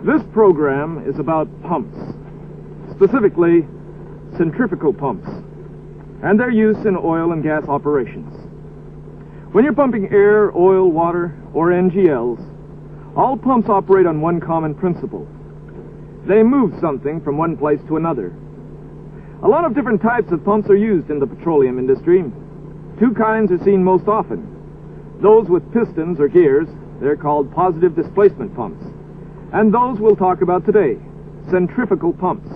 This program is about pumps, specifically centrifugal pumps, and their use in oil and gas operations. When you're pumping air, oil, water, or NGLs, all pumps operate on one common principle. They move something from one place to another. A lot of different types of pumps are used in the petroleum industry. Two kinds are seen most often. Those with pistons or gears, they're called positive displacement pumps. And those we'll talk about today, centrifugal pumps.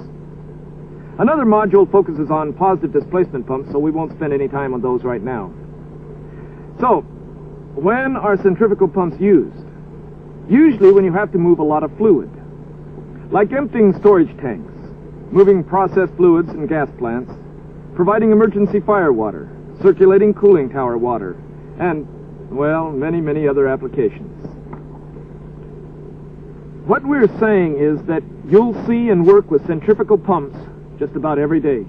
Another module focuses on positive displacement pumps, so we won't spend any time on those right now. So, when are centrifugal pumps used? Usually when you have to move a lot of fluid, like emptying storage tanks, moving processed fluids in gas plants, providing emergency fire water, circulating cooling tower water, and, well, many, many other applications. What we're saying is that you'll see and work with centrifugal pumps just about every day.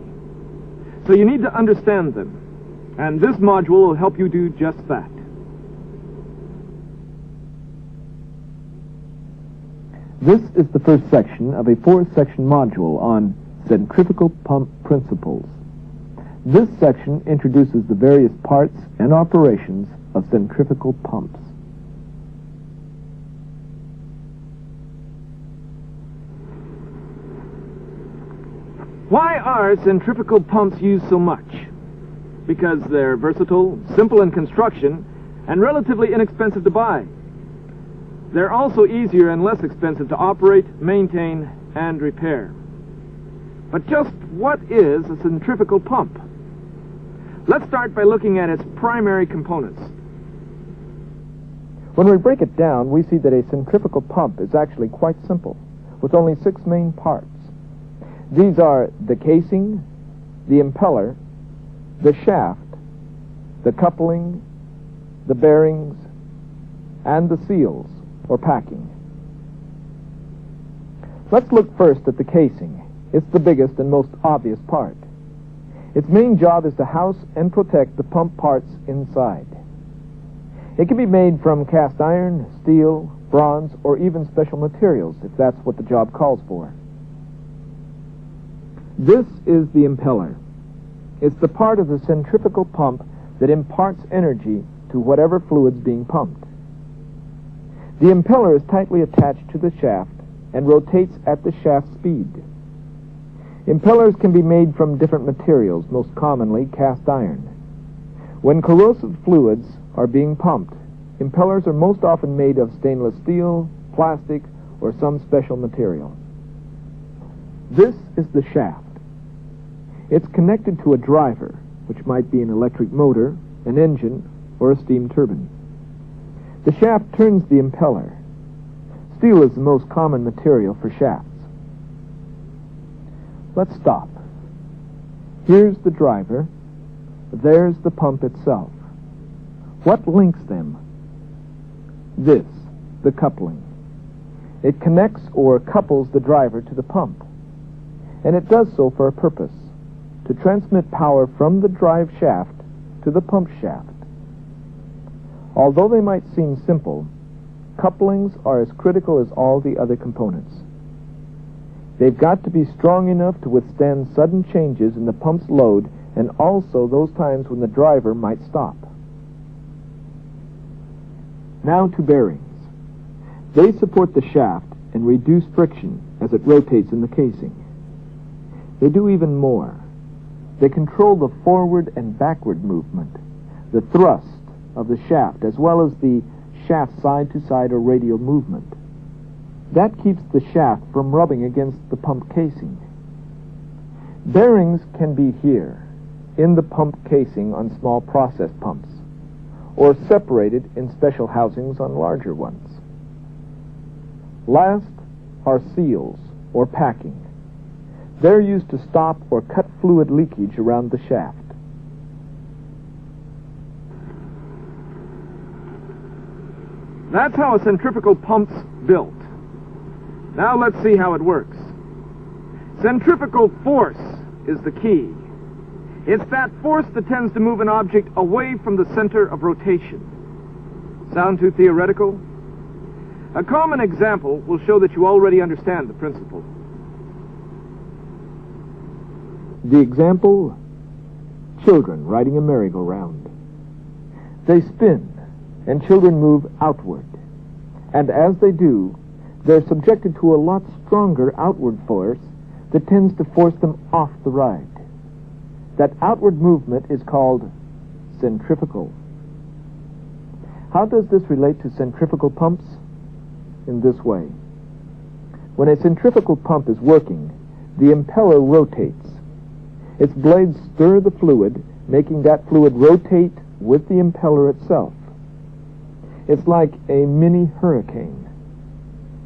So you need to understand them, and this module will help you do just that. This is the first section of a four-section module on centrifugal pump principles. This section introduces the various parts and operations of centrifugal pumps. Why are centrifugal pumps used so much? Because they're versatile, simple in construction, and relatively inexpensive to buy. They're also easier and less expensive to operate, maintain, and repair. But just what is a centrifugal pump? Let's start by looking at its primary components. When we break it down, we see that a centrifugal pump is actually quite simple, with only 6 main parts. These are the casing, the impeller, the shaft, the coupling, the bearings, and the seals, or packing. Let's look first at the casing. It's the biggest and most obvious part. Its main job is to house and protect the pump parts inside. It can be made from cast iron, steel, bronze, or even special materials, if that's what the job calls for. This is the impeller. It's the part of the centrifugal pump that imparts energy to whatever fluid's being pumped. The impeller is tightly attached to the shaft and rotates at the shaft speed. Impellers can be made from different materials, most commonly cast iron. When corrosive fluids are being pumped, impellers are most often made of stainless steel, plastic, or some special material. This is the shaft. It's connected to a driver, which might be an electric motor, an engine, or a steam turbine. The shaft turns the impeller. Steel is the most common material for shafts. Let's stop. Here's the driver. There's the pump itself. What links them? This, the coupling. It connects or couples the driver to the pump. And it does so for a purpose, to transmit power from the drive shaft to the pump shaft. Although they might seem simple, couplings are as critical as all the other components. They've got to be strong enough to withstand sudden changes in the pump's load and also those times when the driver might stop. Now to bearings. They support the shaft and reduce friction as it rotates in the casing. They do even more. They control the forward and backward movement, the thrust of the shaft, as well as the shaft side-to-side or radial movement. That keeps the shaft from rubbing against the pump casing. Bearings can be here, in the pump casing on small process pumps, or separated in special housings on larger ones. Last, are seals, or packing. They're used to stop or cut fluid leakage around the shaft. That's how a centrifugal pump's built. Now let's see how it works. Centrifugal force is the key. It's that force that tends to move an object away from the center of rotation. Sound too theoretical? A common example will show that you already understand the principle. The example, children riding a merry-go-round. They spin, and children move outward. And as they do, they're subjected to a lot stronger outward force that tends to force them off the ride. That outward movement is called centrifugal. How does this relate to centrifugal pumps? In this way. When a centrifugal pump is working, the impeller rotates. Its blades stir the fluid, making that fluid rotate with the impeller itself. It's like a mini hurricane.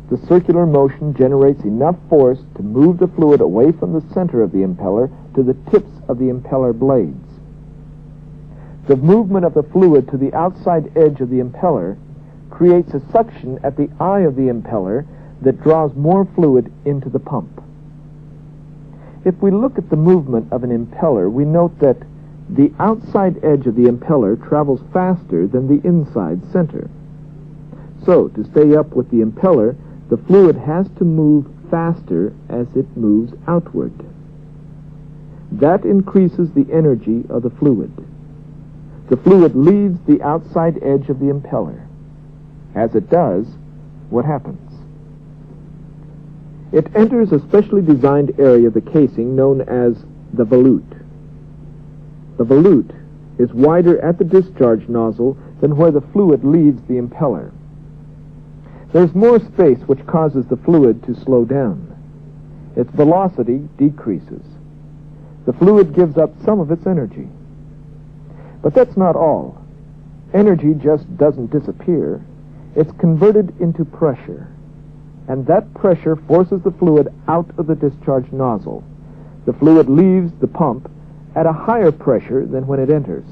The circular motion generates enough force to move the fluid away from the center of the impeller to the tips of the impeller blades. The movement of the fluid to the outside edge of the impeller creates a suction at the eye of the impeller that draws more fluid into the pump. If we look at the movement of an impeller, we note that the outside edge of the impeller travels faster than the inside center. So, to stay up with the impeller, the fluid has to move faster as it moves outward. That increases the energy of the fluid. The fluid leaves the outside edge of the impeller. As it does, what happens? It enters a specially designed area of the casing known as the volute. The volute is wider at the discharge nozzle than where the fluid leaves the impeller. There's more space, which causes the fluid to slow down. Its velocity decreases. The fluid gives up some of its energy. But that's not all. Energy just doesn't disappear. It's converted into pressure. And that pressure forces the fluid out of the discharge nozzle. The fluid leaves the pump at a higher pressure than when it enters.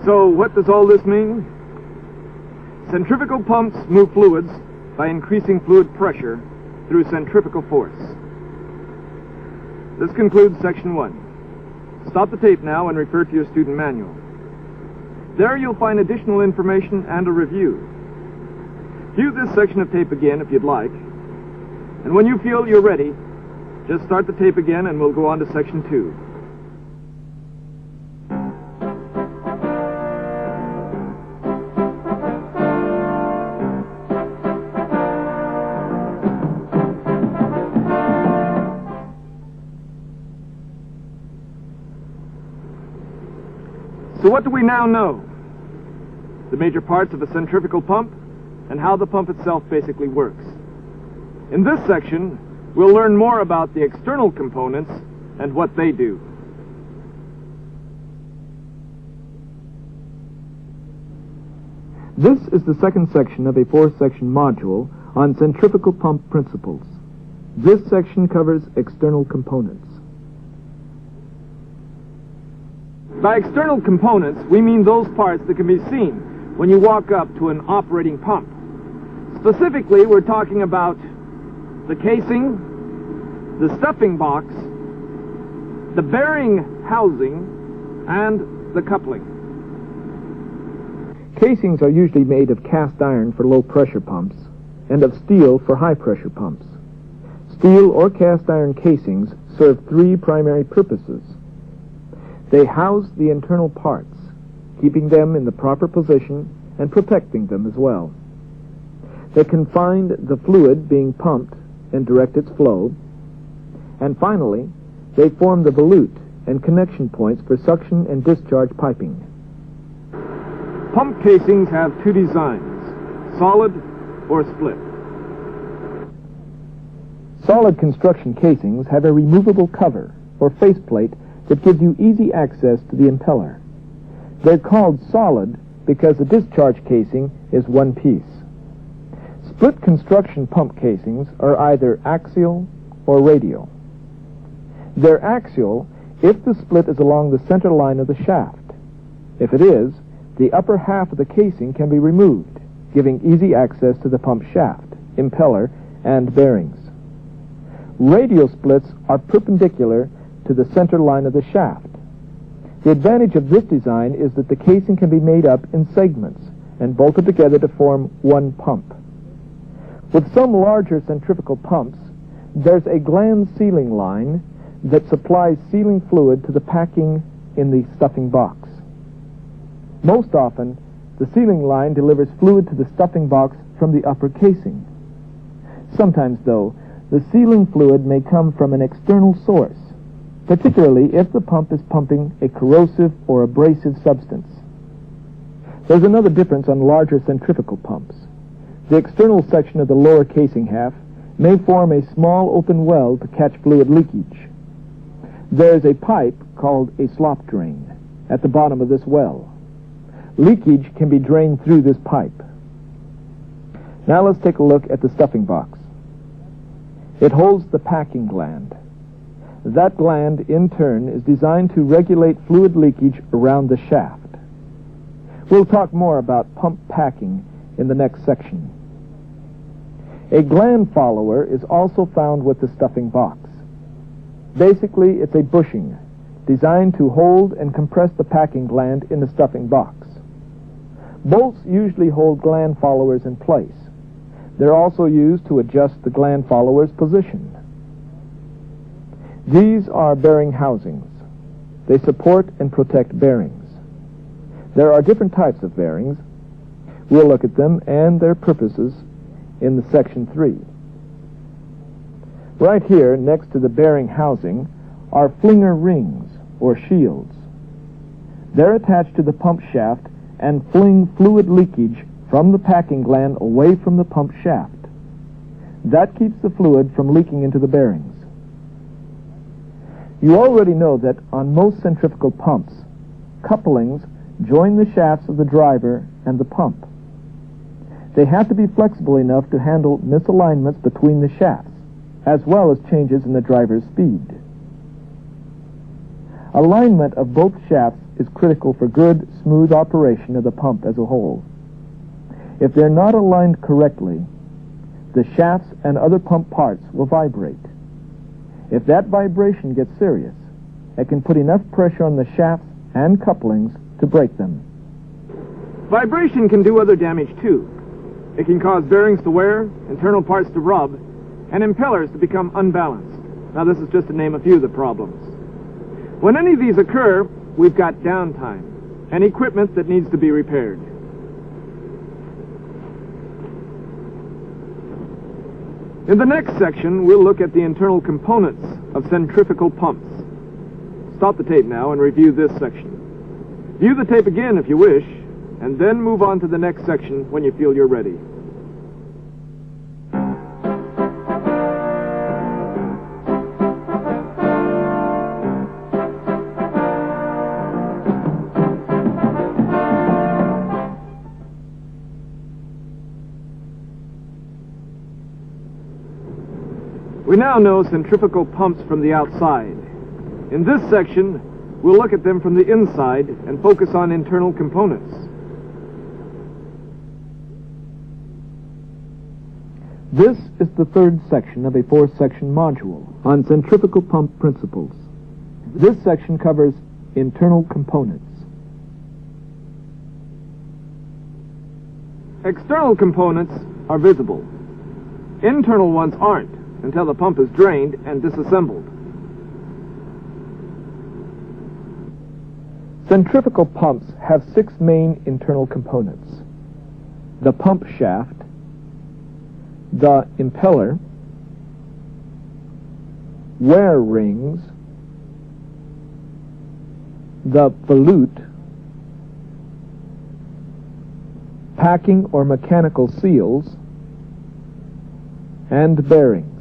So what does all this mean? Centrifugal pumps move fluids by increasing fluid pressure through centrifugal force. This concludes section 1. Stop the tape now and refer to your student manual. There you'll find additional information and a review. View this section of tape again if you'd like. And when you feel you're ready, just start the tape again and we'll go on to section 2. So what do we now know? The major parts of a centrifugal pump and how the pump itself basically works. In this section, we'll learn more about the external components and what they do. This is the second section of a 4-section module on centrifugal pump principles. This section covers external components. By external components, we mean those parts that can be seen when you walk up to an operating pump. Specifically, we're talking about the casing, the stuffing box, the bearing housing, and the coupling. Casings are usually made of cast iron for low-pressure pumps and of steel for high-pressure pumps. Steel or cast iron casings serve 3 primary purposes. They house the internal parts, keeping them in the proper position and protecting them as well. They confine the fluid being pumped and direct its flow. And finally, they form the volute and connection points for suction and discharge piping. Pump casings have 2 designs, solid or split. Solid construction casings have a removable cover or faceplate that gives you easy access to the impeller. They're called solid because the discharge casing is one piece. Split construction pump casings are either axial or radial. They're axial if the split is along the center line of the shaft. If it is, the upper half of the casing can be removed, giving easy access to the pump shaft, impeller, and bearings. Radial splits are perpendicular to the center line of the shaft. The advantage of this design is that the casing can be made up in segments and bolted together to form one pump. With some larger centrifugal pumps, there's a gland sealing line that supplies sealing fluid to the packing in the stuffing box. Most often, the sealing line delivers fluid to the stuffing box from the upper casing. Sometimes, though, the sealing fluid may come from an external source, particularly if the pump is pumping a corrosive or abrasive substance. There's another difference on larger centrifugal pumps. The external section of the lower casing half may form a small open well to catch fluid leakage. There is a pipe called a slop drain at the bottom of this well. Leakage can be drained through this pipe. Now let's take a look at the stuffing box. It holds the packing gland. That gland, in turn, is designed to regulate fluid leakage around the shaft. We'll talk more about pump packing in the next section. A gland follower is also found with the stuffing box. Basically, it's a bushing designed to hold and compress the packing gland in the stuffing box. Bolts usually hold gland followers in place. They're also used to adjust the gland follower's position. These are bearing housings. They support and protect bearings. There are different types of bearings. We'll look at them and their purposes in the section 3. Right here, next to the bearing housing, are flinger rings, or shields. They're attached to the pump shaft and fling fluid leakage from the packing gland away from the pump shaft. That keeps the fluid from leaking into the bearings. You already know that on most centrifugal pumps, couplings join the shafts of the driver and the pump. They have to be flexible enough to handle misalignments between the shafts, as well as changes in the driver's speed. Alignment of both shafts is critical for good, smooth operation of the pump as a whole. If they're not aligned correctly, the shafts and other pump parts will vibrate. If that vibration gets serious, it can put enough pressure on the shafts and couplings to break them. Vibration can do other damage too. It can cause bearings to wear, internal parts to rub, and impellers to become unbalanced. Now this is just to name a few of the problems. When any of these occur, we've got downtime and equipment that needs to be repaired. In the next section, we'll look at the internal components of centrifugal pumps. Stop the tape now and review this section. View the tape again if you wish, and then move on to the next section when you feel you're ready. We now know centrifugal pumps from the outside. In this section, we'll look at them from the inside and focus on internal components. This is the third section of a 4-section module on centrifugal pump principles. This section covers internal components. External components are visible. Internal ones aren't until the pump is drained and disassembled. Centrifugal pumps have 6 main internal components: the pump shaft, the impeller, wear rings, the volute, packing or mechanical seals, and bearings.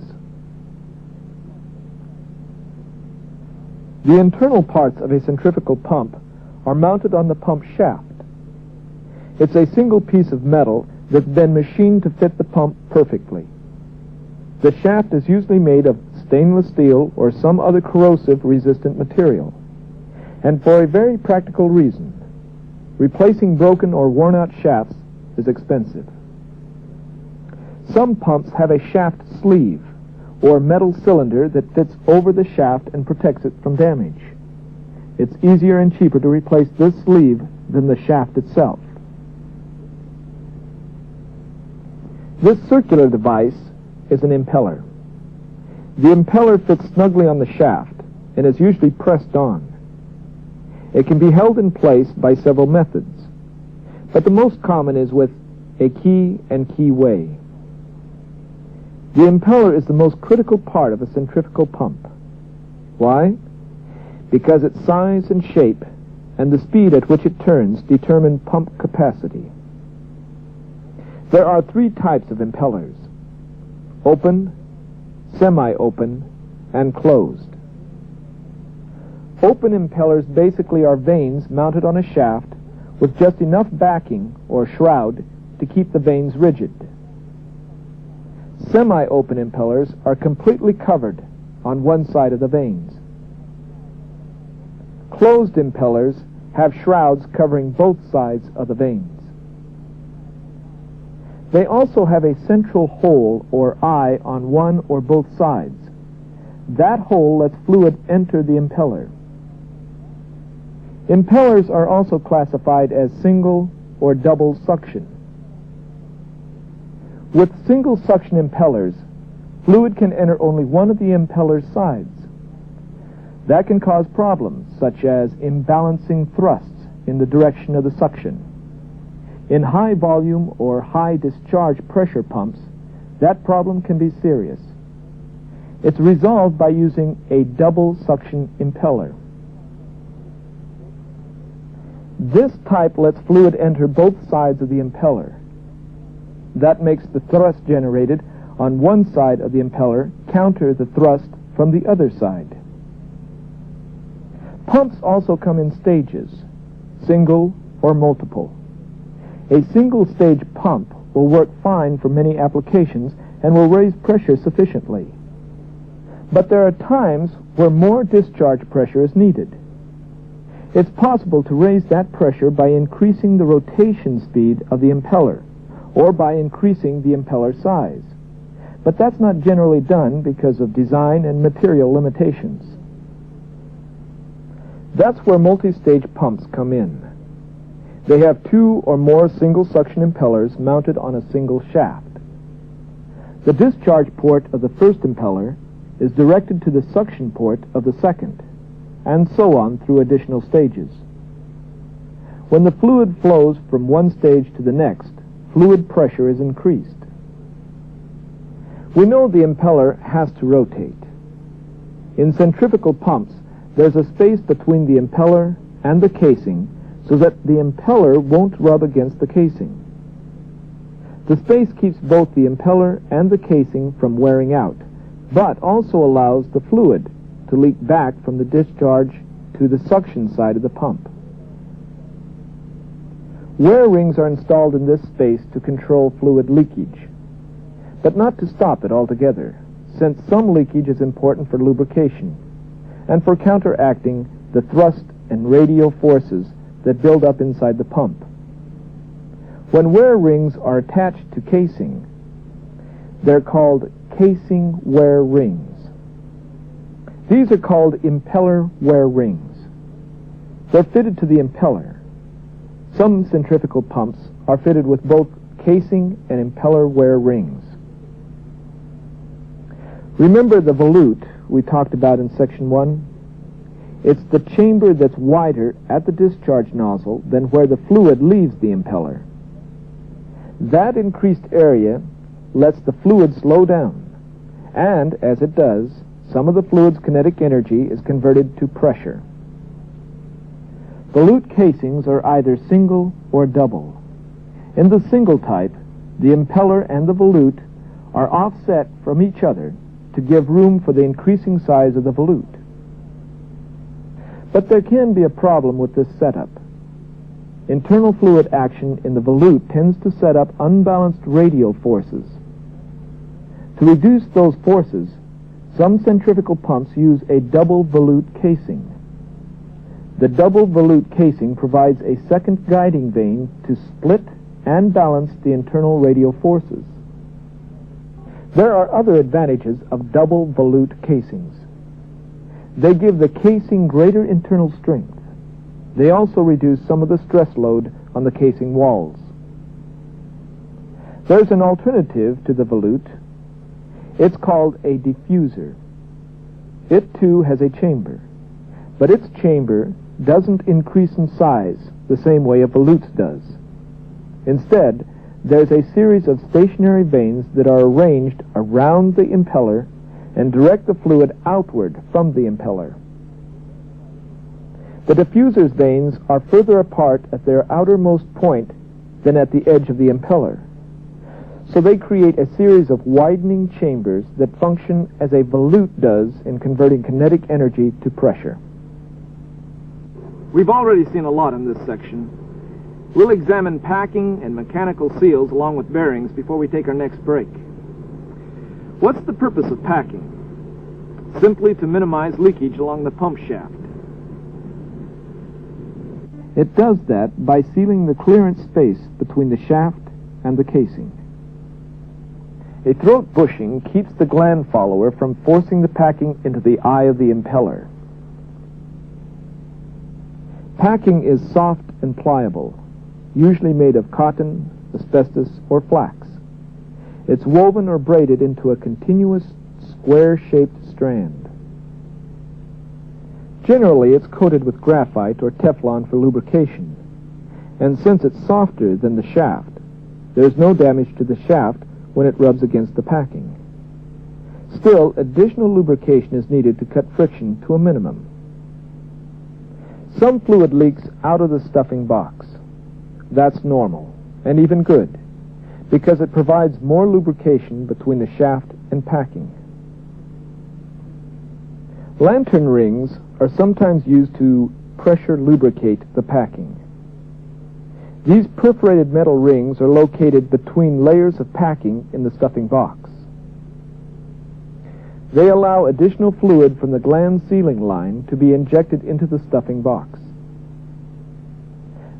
The internal parts of a centrifugal pump are mounted on the pump shaft. It's a single piece of metal that's been machined to fit the pump perfectly. The shaft is usually made of stainless steel or some other corrosive-resistant material. And for a very practical reason, replacing broken or worn-out shafts is expensive. Some pumps have a shaft sleeve, or metal cylinder that fits over the shaft and protects it from damage. It's easier and cheaper to replace this sleeve than the shaft itself. This circular device is an impeller. The impeller fits snugly on the shaft and is usually pressed on. It can be held in place by several methods, but the most common is with a key and keyway. The impeller is the most critical part of a centrifugal pump. Why? Because its size and shape and the speed at which it turns determine pump capacity. There are three types of impellers: open, semi-open, and closed. Open impellers basically are vanes mounted on a shaft with just enough backing or shroud to keep the vanes rigid. Semi-open impellers are completely covered on one side of the vanes. Closed impellers have shrouds covering both sides of the vanes. They also have a central hole or eye on one or both sides. That hole lets fluid enter the impeller. Impellers are also classified as single or double suction. With single suction impellers, fluid can enter only one of the impeller's sides. That can cause problems such as imbalancing thrusts in the direction of the suction. In high volume or high discharge pressure pumps, that problem can be serious. It's resolved by using a double suction impeller. This type lets fluid enter both sides of the impeller. That makes the thrust generated on one side of the impeller counter the thrust from the other side. Pumps also come in stages, single or multiple. A single-stage pump will work fine for many applications and will raise pressure sufficiently. But there are times where more discharge pressure is needed. It's possible to raise that pressure by increasing the rotation speed of the impeller or by increasing the impeller size. But that's not generally done because of design and material limitations. That's where multi-stage pumps come in. They have two or more single-suction impellers mounted on a single shaft. The discharge port of the first impeller is directed to the suction port of the second, and so on through additional stages. When the fluid flows from one stage to the next, fluid pressure is increased. We know the impeller has to rotate. In centrifugal pumps, there's a space between the impeller and the casing so that the impeller won't rub against the casing. The space keeps both the impeller and the casing from wearing out, but also allows the fluid to leak back from the discharge to the suction side of the pump. Wear rings are installed in this space to control fluid leakage, but not to stop it altogether, since some leakage is important for lubrication and for counteracting the thrust and radial forces that build up inside the pump. When wear rings are attached to casing, they're called casing wear rings. These are called impeller wear rings. They're fitted to the impeller. Some centrifugal pumps are fitted with both casing and impeller wear rings. Remember the volute we talked about in Section 1? It's the chamber that's wider at the discharge nozzle than where the fluid leaves the impeller. That increased area lets the fluid slow down, and as it does, some of the fluid's kinetic energy is converted to pressure. Volute casings are either single or double. In the single type, the impeller and the volute are offset from each other to give room for the increasing size of the volute. But there can be a problem with this setup. internal fluid action in the volute tends to set up unbalanced radial forces. To reduce those forces, some centrifugal pumps use a double volute casing. The double volute casing provides a second guiding vane to split and balance the internal radial forces. There are other advantages of double volute casings. They give the casing greater internal strength. They also reduce some of the stress load on the casing walls. There's an alternative to the volute. It's called a diffuser. It too has a chamber, but its chamber doesn't increase in size the same way a volute does. Instead, there's a series of stationary vanes that are arranged around the impeller and direct the fluid outward from the impeller. The diffuser's vanes are further apart at their outermost point than at the edge of the impeller, so they create a series of widening chambers that function as a volute does in converting kinetic energy to pressure. We've already seen a lot in this section. We'll examine packing and mechanical seals along with bearings before we take our next break. What's the purpose of packing? Simply to minimize leakage along the pump shaft. It does that by sealing the clearance space between the shaft and the casing. A throat bushing keeps the gland follower from forcing the packing into the eye of the impeller. Packing is soft and pliable, usually made of cotton, asbestos, or flax. It's woven or braided into a continuous square-shaped strand. Generally, it's coated with graphite or Teflon for lubrication, and since it's softer than the shaft, there's no damage to the shaft when it rubs against the packing. Still, additional lubrication is needed to cut friction to a minimum. Some fluid leaks out of the stuffing box. That's normal, and even good, because it provides more lubrication between the shaft and packing. Lantern rings are sometimes used to pressure lubricate the packing. These perforated metal rings are located between layers of packing in the stuffing box. They allow additional fluid from the gland sealing line to be injected into the stuffing box.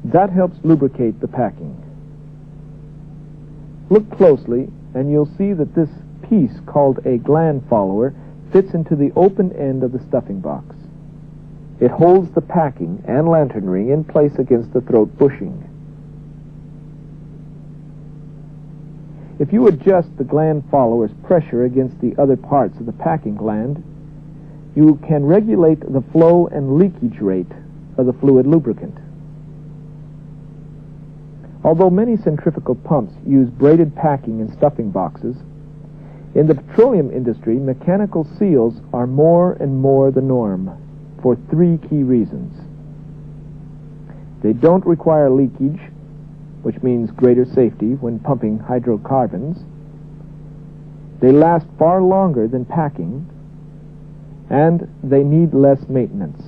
That helps lubricate the packing. Look closely, and you'll see that this piece, called a gland follower, fits into the open end of the stuffing box. It holds the packing and lantern ring in place against the throat bushing. If you adjust the gland follower's pressure against the other parts of the packing gland, you can regulate the flow and leakage rate of the fluid lubricant. Although many centrifugal pumps use braided packing in stuffing boxes, in the petroleum industry, mechanical seals are more and more the norm for three key reasons. They don't require leakage, which means greater safety when pumping hydrocarbons. They last far longer than packing, and they need less maintenance.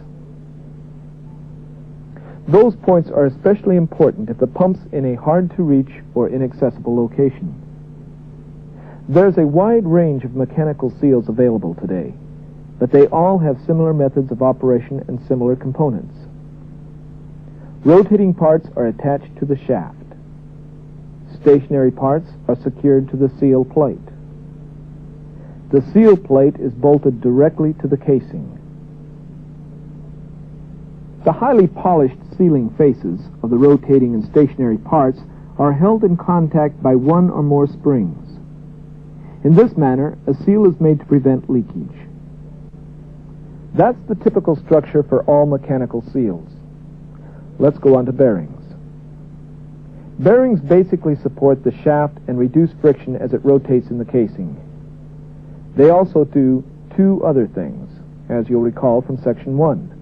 Those points are especially important if the pump's in a hard-to-reach or inaccessible location. There's a wide range of mechanical seals available today, but they all have similar methods of operation and similar components. Rotating parts are attached to the shaft. Stationary parts are secured to the seal plate. The seal plate is bolted directly to the casing. The highly polished sealing faces of the rotating and stationary parts are held in contact by one or more springs. In this manner, a seal is made to prevent leakage. That's the typical structure for all mechanical seals. Let's go on to bearings. Bearings basically support the shaft and reduce friction as it rotates in the casing. They also do two other things, as you'll recall from Section 1.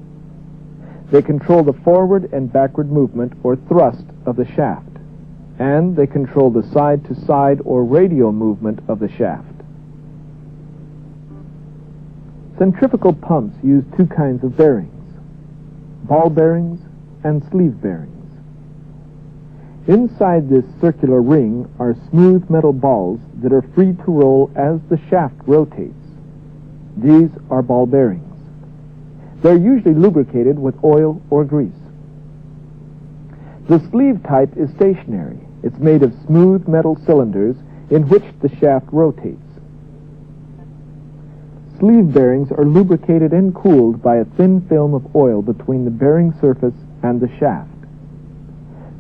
They control the forward and backward movement or thrust of the shaft, and they control the side-to-side or radial movement of the shaft. Centrifugal pumps use two kinds of bearings, ball bearings and sleeve bearings. Inside this circular ring are smooth metal balls that are free to roll as the shaft rotates. These are ball bearings. They're usually lubricated with oil or grease. The sleeve type is stationary. It's made of smooth metal cylinders in which the shaft rotates. Sleeve bearings are lubricated and cooled by a thin film of oil between the bearing surface and the shaft.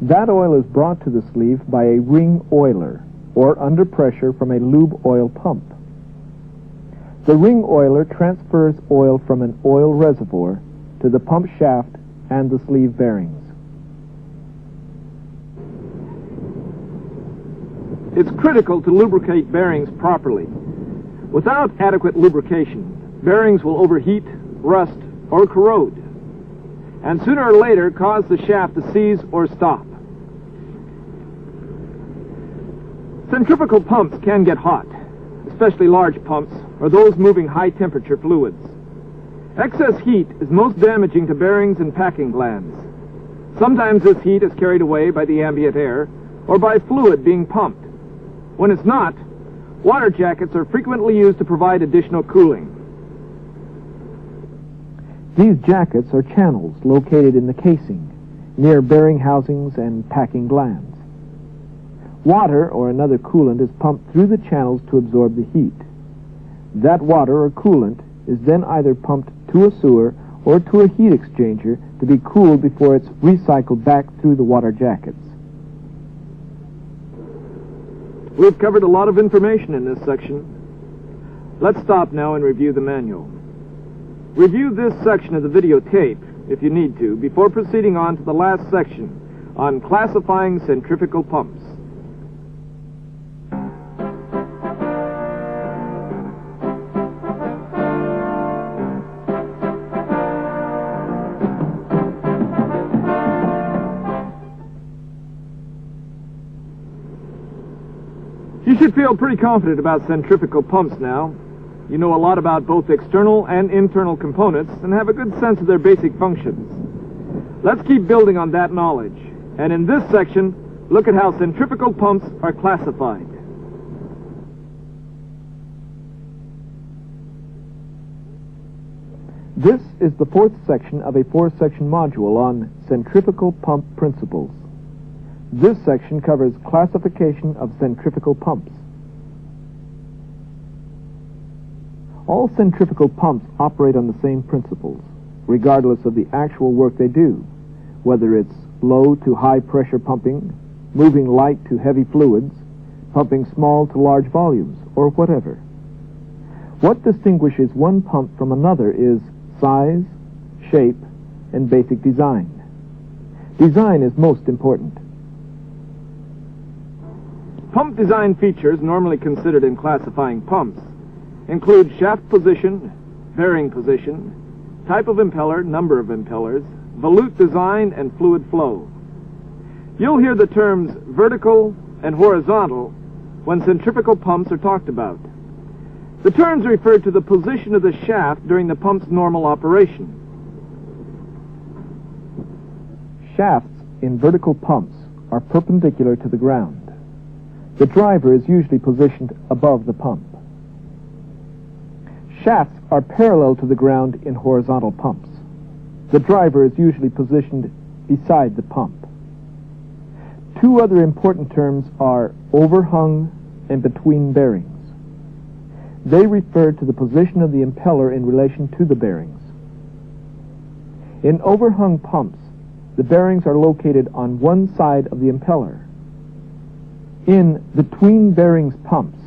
That oil is brought to the sleeve by a ring oiler, or under pressure from a lube oil pump. The ring oiler transfers oil from an oil reservoir to the pump shaft and the sleeve bearings. It's critical to lubricate bearings properly. Without adequate lubrication, bearings will overheat, rust, or corrode, and sooner or later cause the shaft to seize or stop. Centrifugal pumps can get hot, especially large pumps or those moving high-temperature fluids. Excess heat is most damaging to bearings and packing glands. Sometimes this heat is carried away by the ambient air or by fluid being pumped. When it's not, water jackets are frequently used to provide additional cooling. These jackets are channels located in the casing, near bearing housings and packing glands. Water or another coolant is pumped through the channels to absorb the heat. That water or coolant is then either pumped to a sewer or to a heat exchanger to be cooled before it's recycled back through the water jackets. We've covered a lot of information in this section. Let's stop now and review the manual. Review this section of the videotape, if you need to, before proceeding on to the last section on classifying centrifugal pumps. You should feel pretty confident about centrifugal pumps now. You know a lot about both external and internal components and have a good sense of their basic functions. Let's keep building on that knowledge. And in this section, look at how centrifugal pumps are classified. This is the fourth section of a four-section module on centrifugal pump principles. This section covers classification of centrifugal pumps. All centrifugal pumps operate on the same principles, regardless of the actual work they do, whether it's low to high pressure pumping, moving light to heavy fluids, pumping small to large volumes, or whatever. What distinguishes one pump from another is size, shape, and basic design. Design is most important. Pump design features normally considered in classifying pumps include shaft position, bearing position, type of impeller, number of impellers, volute design, and fluid flow. You'll hear the terms vertical and horizontal when centrifugal pumps are talked about. The terms refer to the position of the shaft during the pump's normal operation. Shafts in vertical pumps are perpendicular to the ground. The driver is usually positioned above the pump. Shafts are parallel to the ground in horizontal pumps. The driver is usually positioned beside the pump. Two other important terms are overhung and between bearings. They refer to the position of the impeller in relation to the bearings. In overhung pumps, the bearings are located on one side of the impeller. In between bearings pumps,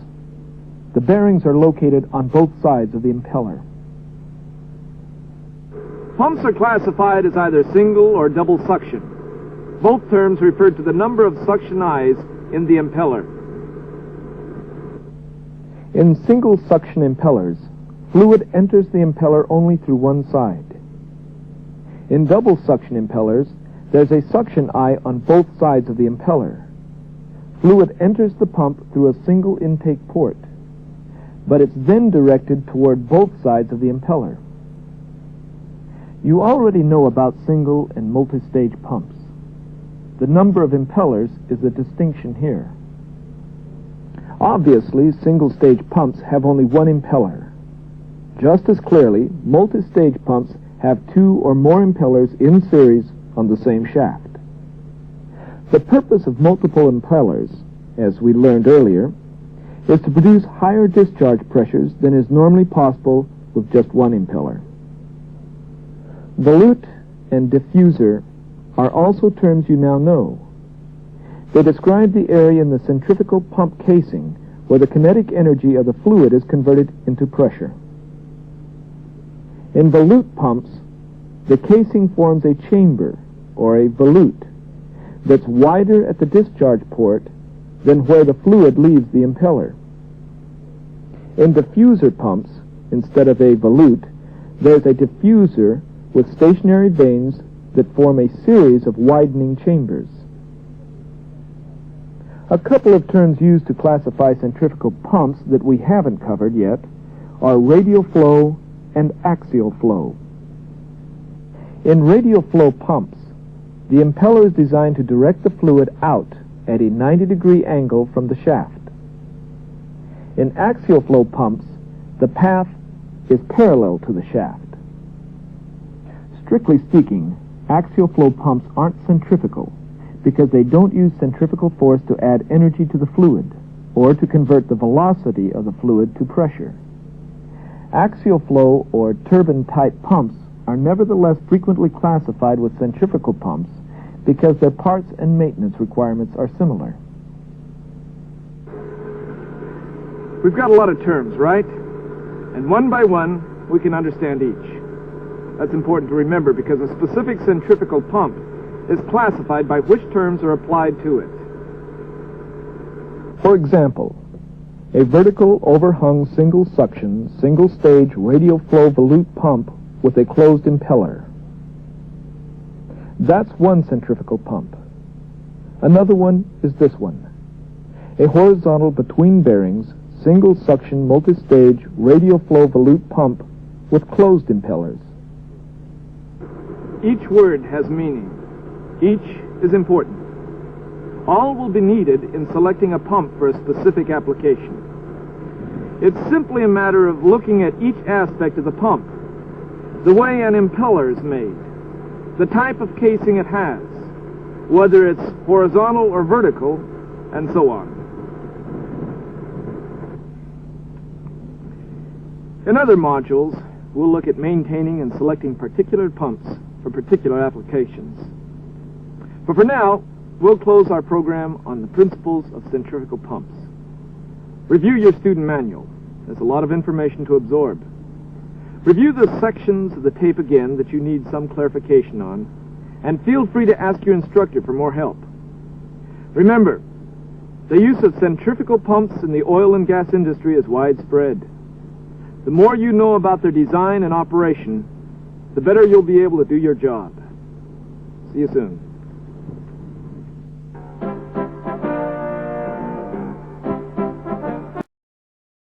the bearings are located on both sides of the impeller. Pumps are classified as either single or double suction. Both terms refer to the number of suction eyes in the impeller. In single suction impellers, fluid enters the impeller only through one side. In double suction impellers, there's a suction eye on both sides of the impeller. Fluid enters the pump through a single intake port, but it's then directed toward both sides of the impeller. You already know about single and multi-stage pumps. The number of impellers is the distinction here. Obviously, single-stage pumps have only one impeller. Just as clearly, multi-stage pumps have two or more impellers in series on the same shaft. The purpose of multiple impellers, as we learned earlier, is to produce higher discharge pressures than is normally possible with just one impeller. Volute and diffuser are also terms you now know. They describe the area in the centrifugal pump casing where the kinetic energy of the fluid is converted into pressure. In volute pumps, the casing forms a chamber, or a volute, that's wider at the discharge port than where the fluid leaves the impeller. In diffuser pumps, instead of a volute, there's a diffuser with stationary vanes that form a series of widening chambers. A couple of terms used to classify centrifugal pumps that we haven't covered yet are radial flow and axial flow. In radial flow pumps, the impeller is designed to direct the fluid out at a 90-degree angle from the shaft. In axial flow pumps, the path is parallel to the shaft. Strictly speaking, axial flow pumps aren't centrifugal because they don't use centrifugal force to add energy to the fluid or to convert the velocity of the fluid to pressure. Axial flow or turbine-type pumps are nevertheless frequently classified with centrifugal pumps because their parts and maintenance requirements are similar. We've got a lot of terms, right? And one by one, we can understand each. That's important to remember because a specific centrifugal pump is classified by which terms are applied to it. For example, a vertical overhung single-suction, single-stage radial flow volute pump with a closed impeller. That's one centrifugal pump. Another one is this one. A horizontal between bearings, single-suction, multi-stage radial flow volute pump with closed impellers. Each word has meaning. Each is important. All will be needed in selecting a pump for a specific application. It's simply a matter of looking at each aspect of the pump, the way an impeller is made, the type of casing it has, whether it's horizontal or vertical, and so on. In other modules, we'll look at maintaining and selecting particular pumps for particular applications. But for now, we'll close our program on the principles of centrifugal pumps. Review your student manual. There's a lot of information to absorb. Review the sections of the tape again that you need some clarification on, and feel free to ask your instructor for more help. Remember, the use of centrifugal pumps in the oil and gas industry is widespread. The more you know about their design and operation, the better you'll be able to do your job. See you soon.